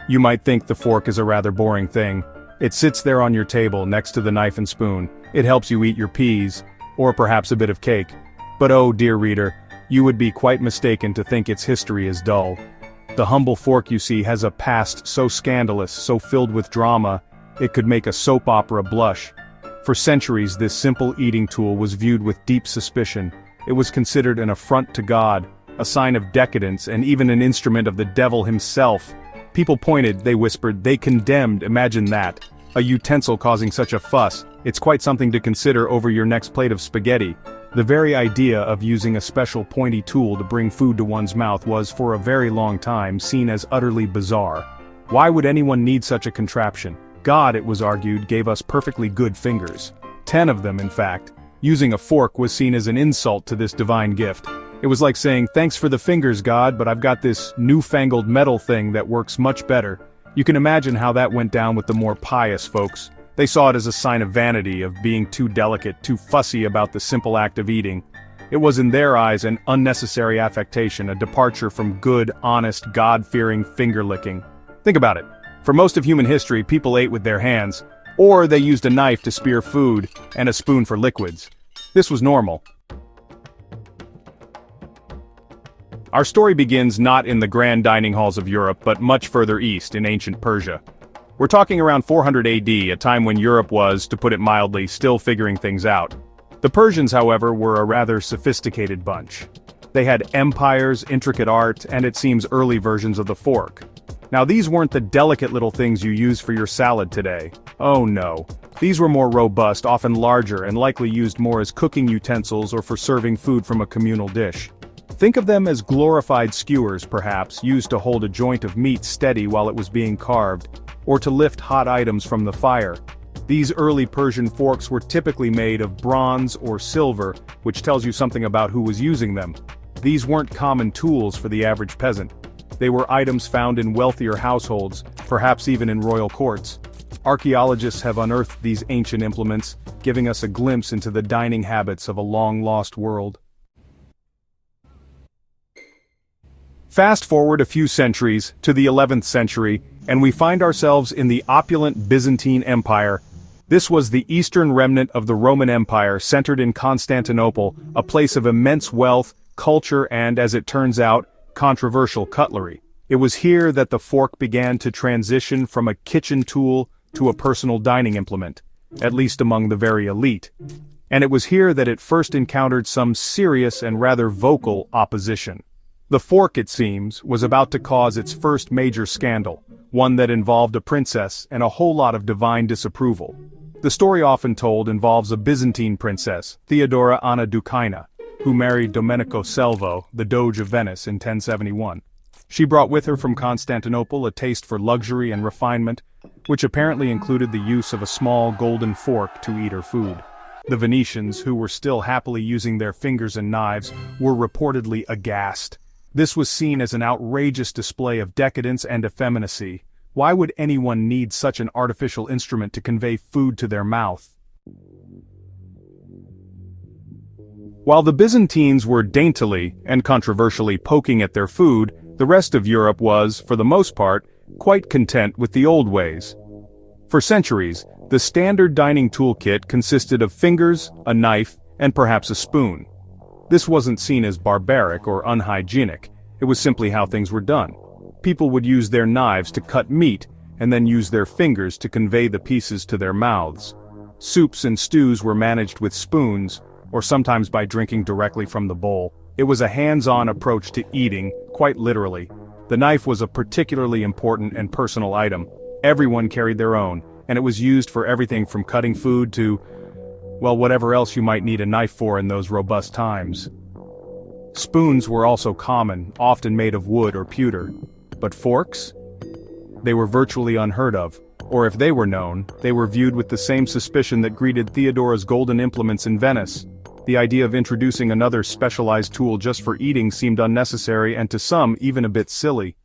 You might think the fork is a rather boring thing. It sits there on your table next to the knife and spoon. It helps you eat your peas, or perhaps a bit of cake. But oh, dear reader, you would be quite mistaken to think its history is dull. The humble fork you see has a past so scandalous, so filled with drama, it could make a soap opera blush. For centuries, this simple eating tool was viewed with deep suspicion. It was considered an affront to God, a sign of decadence, and even an instrument of the devil himself. People pointed, they whispered, they condemned, imagine that. A utensil causing such a fuss, it's quite something to consider over your next plate of spaghetti. The very idea of using a special pointy tool to bring food to one's mouth was for a very long time seen as utterly bizarre. Why would anyone need such a contraption? God, it was argued, gave us perfectly good fingers. 10 of them, in fact. Using a fork was seen as an insult to this divine gift. It was like saying, thanks for the fingers, God, but I've got this newfangled metal thing that works much better. You can imagine how that went down with the more pious folks. They saw it as a sign of vanity, of being too delicate, too fussy about the simple act of eating. It was in their eyes an unnecessary affectation, a departure from good, honest, God-fearing finger-licking. Think about it. For most of human history, people ate with their hands, or they used a knife to spear food, and a spoon for liquids. This was normal. Our story begins not in the grand dining halls of Europe, but much further east, in ancient Persia. We're talking around 400 AD, a time when Europe was, to put it mildly, still figuring things out. The Persians, however, were a rather sophisticated bunch. They had empires, intricate art, and it seems early versions of the fork. Now these weren't the delicate little things you use for your salad today. Oh no. These were more robust, often larger, and likely used more as cooking utensils or for serving food from a communal dish. Think of them as glorified skewers, perhaps, used to hold a joint of meat steady while it was being carved, or to lift hot items from the fire. These early Persian forks were typically made of bronze or silver, which tells you something about who was using them. These weren't common tools for the average peasant. They were items found in wealthier households, perhaps even in royal courts. Archaeologists have unearthed these ancient implements, giving us a glimpse into the dining habits of a long-lost world. Fast forward a few centuries, to the 11th century, and we find ourselves in the opulent Byzantine Empire. This was the eastern remnant of the Roman Empire, centered in Constantinople, a place of immense wealth, culture and, as it turns out, controversial cutlery. It was here that the fork began to transition from a kitchen tool to a personal dining implement, at least among the very elite. And it was here that it first encountered some serious and rather vocal opposition. The fork, it seems, was about to cause its first major scandal, one that involved a princess and a whole lot of divine disapproval. The story often told involves a Byzantine princess, Theodora Anna Dukaina, who married Domenico Selvo, the Doge of Venice, in 1071. She brought with her from Constantinople a taste for luxury and refinement, which apparently included the use of a small golden fork to eat her food. The Venetians, who were still happily using their fingers and knives, were reportedly aghast. This was seen as an outrageous display of decadence and effeminacy. Why would anyone need such an artificial instrument to convey food to their mouth? While the Byzantines were daintily and controversially poking at their food, the rest of Europe was, for the most part, quite content with the old ways. For centuries, the standard dining toolkit consisted of fingers, a knife, and perhaps a spoon. This wasn't seen as barbaric or unhygienic, it was simply how things were done. People would use their knives to cut meat, and then use their fingers to convey the pieces to their mouths. Soups and stews were managed with spoons, or sometimes by drinking directly from the bowl. It was a hands-on approach to eating, quite literally. The knife was a particularly important and personal item. Everyone carried their own, and it was used for everything from cutting food to, well, whatever else you might need a knife for in those robust times. Spoons were also common, often made of wood or pewter. But forks? They were virtually unheard of, or if they were known, they were viewed with the same suspicion that greeted Theodora's golden implements in Venice. The idea of introducing another specialized tool just for eating seemed unnecessary and to some even a bit silly.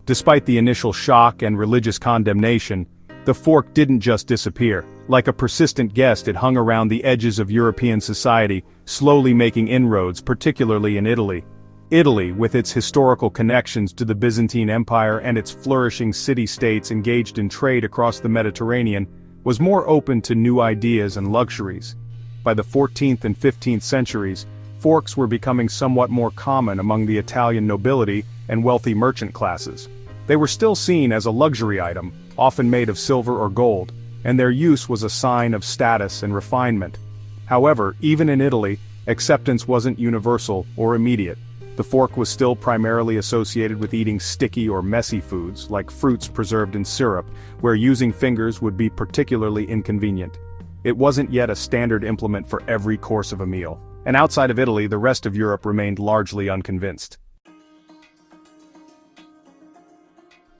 Despite the initial shock and religious condemnation, the fork didn't just disappear. Like a persistent guest, it hung around the edges of European society, slowly making inroads, particularly in Italy. Italy, with its historical connections to the Byzantine Empire and its flourishing city-states engaged in trade across the Mediterranean, was more open to new ideas and luxuries. By the 14th and 15th centuries, forks were becoming somewhat more common among the Italian nobility and wealthy merchant classes. They were still seen as a luxury item, often made of silver or gold, and their use was a sign of status and refinement. However, even in Italy, acceptance wasn't universal or immediate. The fork was still primarily associated with eating sticky or messy foods, like fruits preserved in syrup, where using fingers would be particularly inconvenient. It wasn't yet a standard implement for every course of a meal, and outside of Italy, the rest of Europe remained largely unconvinced.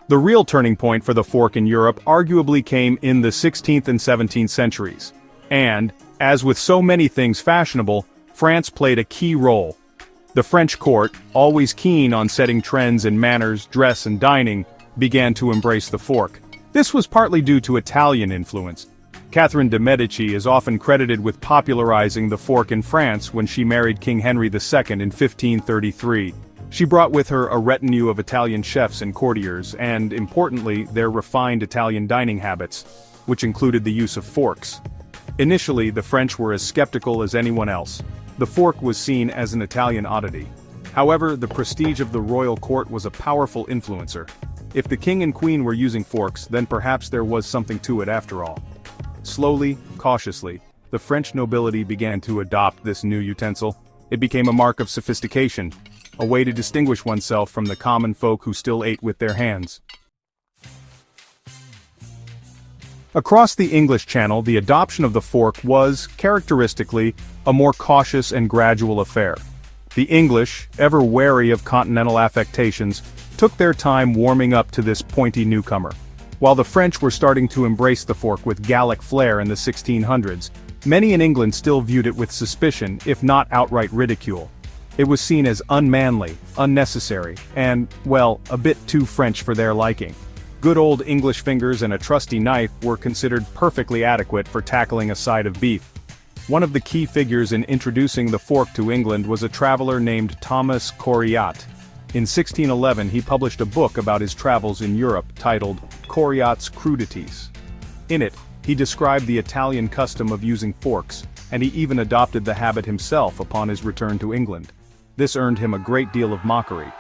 The real turning point for the fork in Europe arguably came in the 16th and 17th centuries. And, as with so many things fashionable, France played a key role. The French court, always keen on setting trends in manners, dress and dining, began to embrace the fork. This was partly due to Italian influence. Catherine de' Medici is often credited with popularizing the fork in France when she married King Henry II in 1533. She brought with her a retinue of Italian chefs and courtiers, and, importantly, their refined Italian dining habits, which included the use of forks. Initially, the French were as skeptical as anyone else. The fork was seen as an Italian oddity. However, the prestige of the royal court was a powerful influencer. If the king and queen were using forks, then perhaps there was something to it after all. Slowly, cautiously, the French nobility began to adopt this new utensil. It became a mark of sophistication, a way to distinguish oneself from the common folk who still ate with their hands. Across the English Channel, the adoption of the fork was, characteristically, a more cautious and gradual affair. The English, ever wary of continental affectations, took their time warming up to this pointy newcomer. While the French were starting to embrace the fork with Gallic flair in the 1600s, many in England still viewed it with suspicion, if not outright ridicule. It was seen as unmanly, unnecessary, and, well, a bit too French for their liking. Good old English fingers and a trusty knife were considered perfectly adequate for tackling a side of beef. One of the key figures in introducing the fork to England was a traveler named Thomas Coriat. In 1611 he published a book about his travels in Europe titled Coriat's Crudities. In it, he described the Italian custom of using forks, and he even adopted the habit himself upon his return to England. This earned him a great deal of mockery.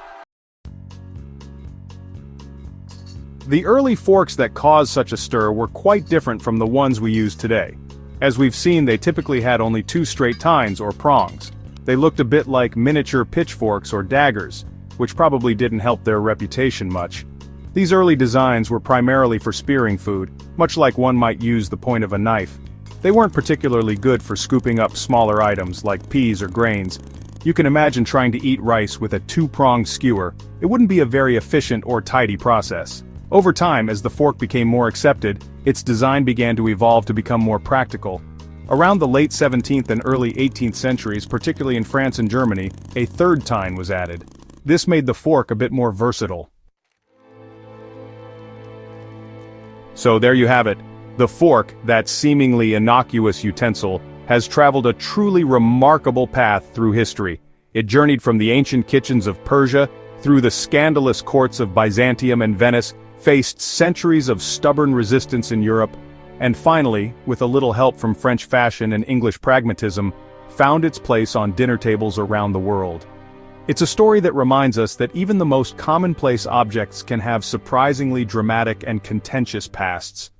The early forks that caused such a stir were quite different from the ones we use today. As we've seen, they typically had only two straight tines or prongs. They looked a bit like miniature pitchforks or daggers, which probably didn't help their reputation much. These early designs were primarily for spearing food, much like one might use the point of a knife. They weren't particularly good for scooping up smaller items like peas or grains. You can imagine trying to eat rice with a two-pronged skewer. It wouldn't be a very efficient or tidy process. Over time, as the fork became more accepted, its design began to evolve to become more practical. Around the late 17th and early 18th centuries, particularly in France and Germany, a third tine was added. This made the fork a bit more versatile. So there you have it. The fork, that seemingly innocuous utensil, has traveled a truly remarkable path through history. It journeyed from the ancient kitchens of Persia, through the scandalous courts of Byzantium and Venice, faced centuries of stubborn resistance in Europe, and finally, with a little help from French fashion and English pragmatism, found its place on dinner tables around the world. It's a story that reminds us that even the most commonplace objects can have surprisingly dramatic and contentious pasts.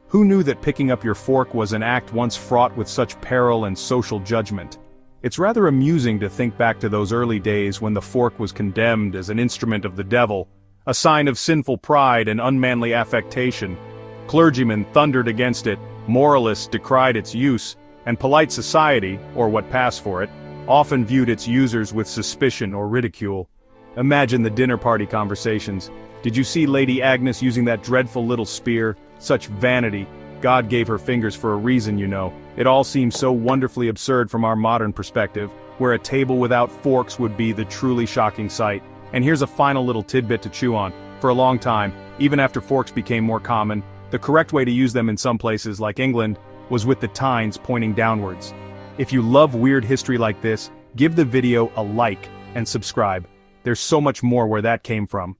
Who knew that picking up your fork was an act once fraught with such peril and social judgment? It's rather amusing to think back to those early days when the fork was condemned as an instrument of the devil, a sign of sinful pride and unmanly affectation. Clergymen thundered against it, moralists decried its use, and polite society, or what passed for it, often viewed its users with suspicion or ridicule. Imagine the dinner party conversations. Did you see Lady Agnes using that dreadful little spear? Such vanity. God gave her fingers for a reason, you know. It all seems so wonderfully absurd from our modern perspective, where a table without forks would be the truly shocking sight. And here's a final little tidbit to chew on. For a long time, even after forks became more common, the correct way to use them in some places, like England, was with the tines pointing downwards. If you love weird history like this, give the video a like and subscribe. There's so much more where that came from.